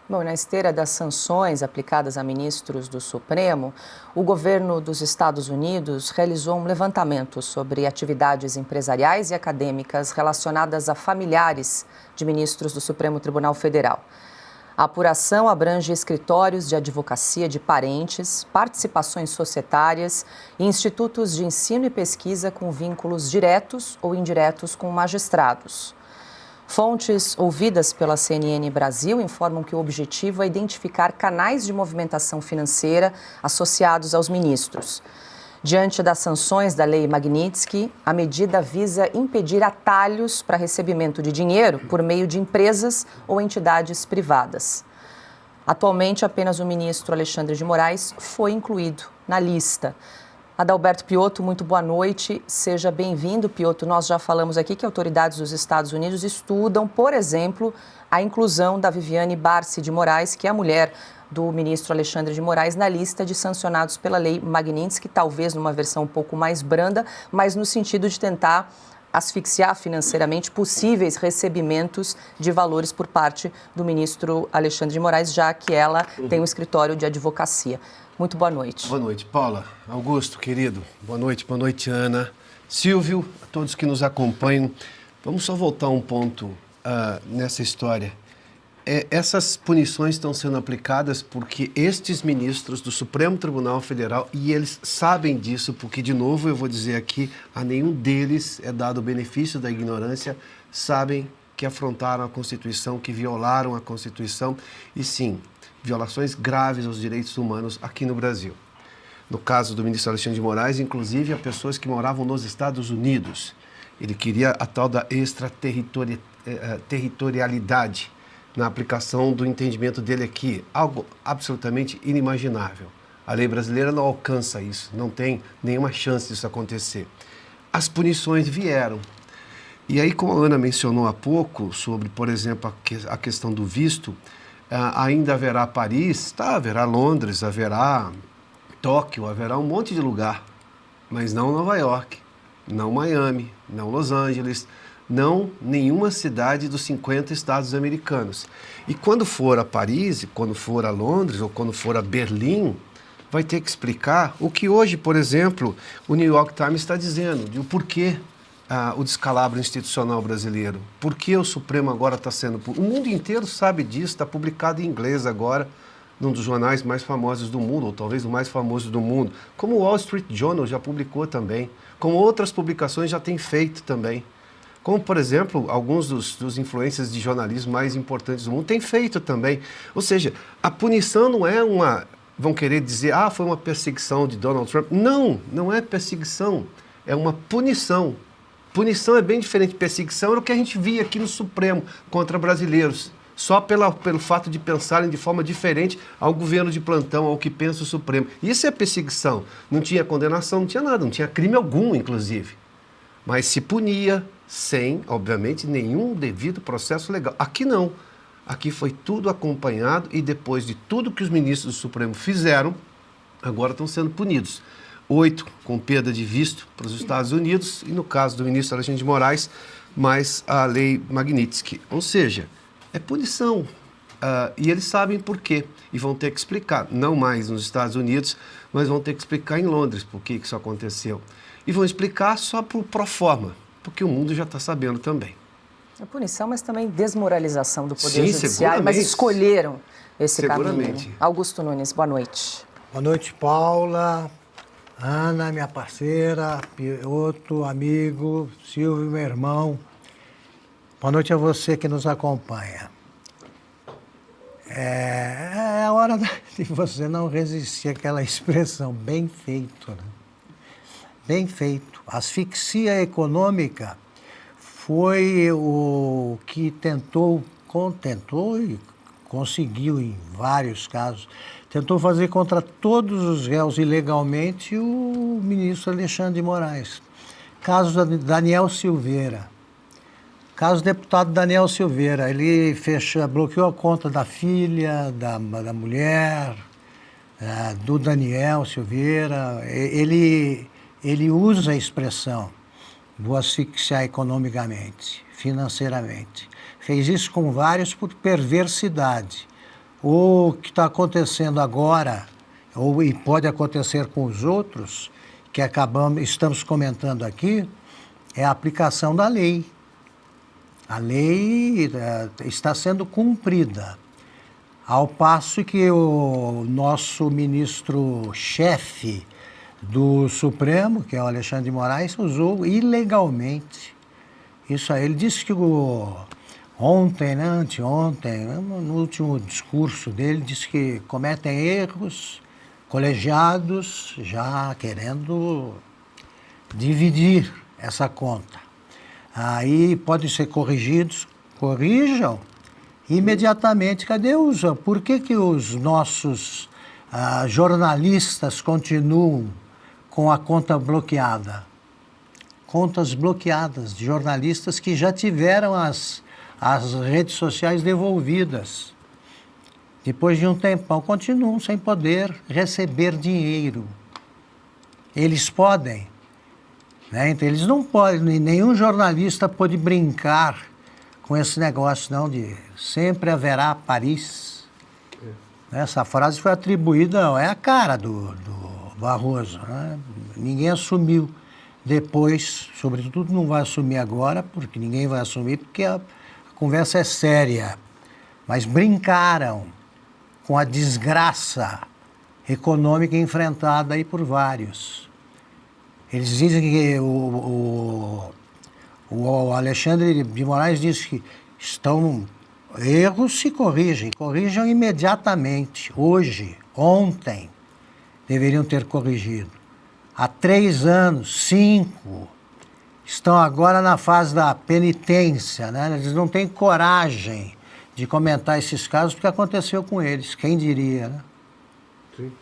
Bom, na esteira das sanções aplicadas a ministros do Supremo, o governo dos Estados Unidos realizou um levantamento sobre atividades empresariais e acadêmicas relacionadas a familiares de ministros do Supremo Tribunal Federal. A apuração abrange escritórios de advocacia de parentes, participações societárias e institutos de ensino e pesquisa com vínculos diretos ou indiretos com magistrados. Fontes ouvidas pela CNN Brasil informam que o objetivo é identificar canais de movimentação financeira associados aos ministros. Diante das sanções da Lei Magnitsky, a medida visa impedir atalhos para recebimento de dinheiro por meio de empresas ou entidades privadas. Atualmente, apenas o ministro Alexandre de Moraes foi incluído na lista. Adalberto Piotto, muito boa noite. Seja bem-vindo, Piotto. Nós já falamos aqui que autoridades dos Estados Unidos estudam, por exemplo, a inclusão da Viviane Barsi de Moraes, que é a mulher do ministro Alexandre de Moraes, na lista de sancionados pela Lei Magnitsky, talvez numa versão um pouco mais branda, mas no sentido de tentar asfixiar financeiramente possíveis recebimentos de valores por parte do ministro Alexandre de Moraes, já que ela tem um escritório de advocacia. Muito boa noite. Boa noite, Paula. Augusto, querido. Boa noite, Ana. Silvio, a todos que nos acompanham. Vamos só voltar um ponto nessa história. Essas punições estão sendo aplicadas porque estes ministros do Supremo Tribunal Federal, e eles sabem disso, porque, de novo, eu vou dizer aqui, a nenhum deles é dado o benefício da ignorância, sabem que afrontaram a Constituição, que violaram a Constituição, e sim, violações graves aos direitos humanos aqui no Brasil. No caso do ministro Alexandre de Moraes, inclusive a pessoas que moravam nos Estados Unidos. Ele queria a tal da extraterritorialidade na aplicação do entendimento dele aqui, algo absolutamente inimaginável. A lei brasileira não alcança isso, não tem nenhuma chance disso acontecer. As punições vieram. E aí, como a Ana mencionou há pouco, sobre, por exemplo, a questão do visto, ainda haverá Paris, haverá Londres, haverá Tóquio, haverá um monte de lugar, mas não Nova York, não Miami, não Los Angeles, não nenhuma cidade dos 50 estados americanos. E quando for a Paris, quando for a Londres ou quando for a Berlim, vai ter que explicar o que hoje, por exemplo, o New York Times está dizendo, de o porquê o descalabro institucional brasileiro. Por que o Supremo agora está sendo... O mundo inteiro sabe disso, está publicado em inglês agora, num dos jornais mais famosos do mundo, ou talvez o mais famoso do mundo, como o Wall Street Journal já publicou também, como outras publicações já têm feito também. Como, por exemplo, alguns dos influencers de jornalismo mais importantes do mundo têm feito também. Ou seja, a punição não é uma... Vão querer dizer, foi uma perseguição de Donald Trump. Não, não é perseguição, é uma punição. Punição é bem diferente. Perseguição era o que a gente via aqui no Supremo contra brasileiros. Só pelo fato de pensarem de forma diferente ao governo de plantão, ao que pensa o Supremo. Isso é perseguição. Não tinha condenação, não tinha nada, não tinha crime algum, inclusive. Mas se punia sem, obviamente, nenhum devido processo legal. Aqui não. Aqui foi tudo acompanhado e depois de tudo que os ministros do Supremo fizeram, agora estão sendo punidos. 8 com perda de visto para os Estados Unidos e, no caso do ministro Alexandre de Moraes, mais a lei Magnitsky. Ou seja, é punição. E eles sabem por quê. E vão ter que explicar, não mais nos Estados Unidos, mas vão ter que explicar em Londres por que isso aconteceu. E vão explicar só pro forma, porque o mundo já está sabendo também. É punição, mas também desmoralização do Poder Sim, Judiciário, mas escolheram esse seguramente. caminho. Augusto Nunes, boa noite. Boa noite, Paula, Ana, minha parceira, Piotto, amigo, Silvio, meu irmão. Boa noite a você que nos acompanha. É a hora de você não resistir àquela expressão, bem feito, né? Bem feito. Asfixia econômica foi o que tentou e conseguiu em vários casos, tentou fazer contra todos os réus ilegalmente o ministro Alexandre de Moraes. Caso de Daniel Silveira. Caso do deputado Daniel Silveira, ele bloqueou a conta da filha, da mulher, do Daniel Silveira. Ele usa a expressão do asfixiar economicamente, financeiramente. Fez isso com vários por perversidade. O que está acontecendo agora, e pode acontecer com os outros, que estamos comentando aqui, é a aplicação da lei. A lei está sendo cumprida, ao passo que o nosso ministro-chefe do Supremo, que é o Alexandre de Moraes, usou ilegalmente. Isso aí, ele disse que ontem, né, anteontem, no último discurso dele, disse que cometem erros, colegiados já querendo dividir essa conta. Aí podem ser corrigidos, corrijam imediatamente. Cadê por que os nossos jornalistas continuam com a conta bloqueada? Contas bloqueadas de jornalistas que já tiveram as redes sociais devolvidas. Depois de um tempão, continuam sem poder receber dinheiro. Eles podem, né? Então, eles não podem, nenhum jornalista pode brincar com esse negócio, não, de sempre haverá Paris. Essa frase foi atribuída, é a cara do Barroso, né? Ninguém assumiu depois, sobretudo não vai assumir agora, porque ninguém vai assumir, porque a conversa é séria. Mas brincaram com a desgraça econômica enfrentada aí por vários. Eles dizem que o Alexandre de Moraes disse que erros se corrijam imediatamente, hoje, ontem, deveriam ter corrigido. Há 3 anos, 5, estão agora na fase da penitência, né? Eles não têm coragem de comentar esses casos porque aconteceu com eles, quem diria, né? Sim.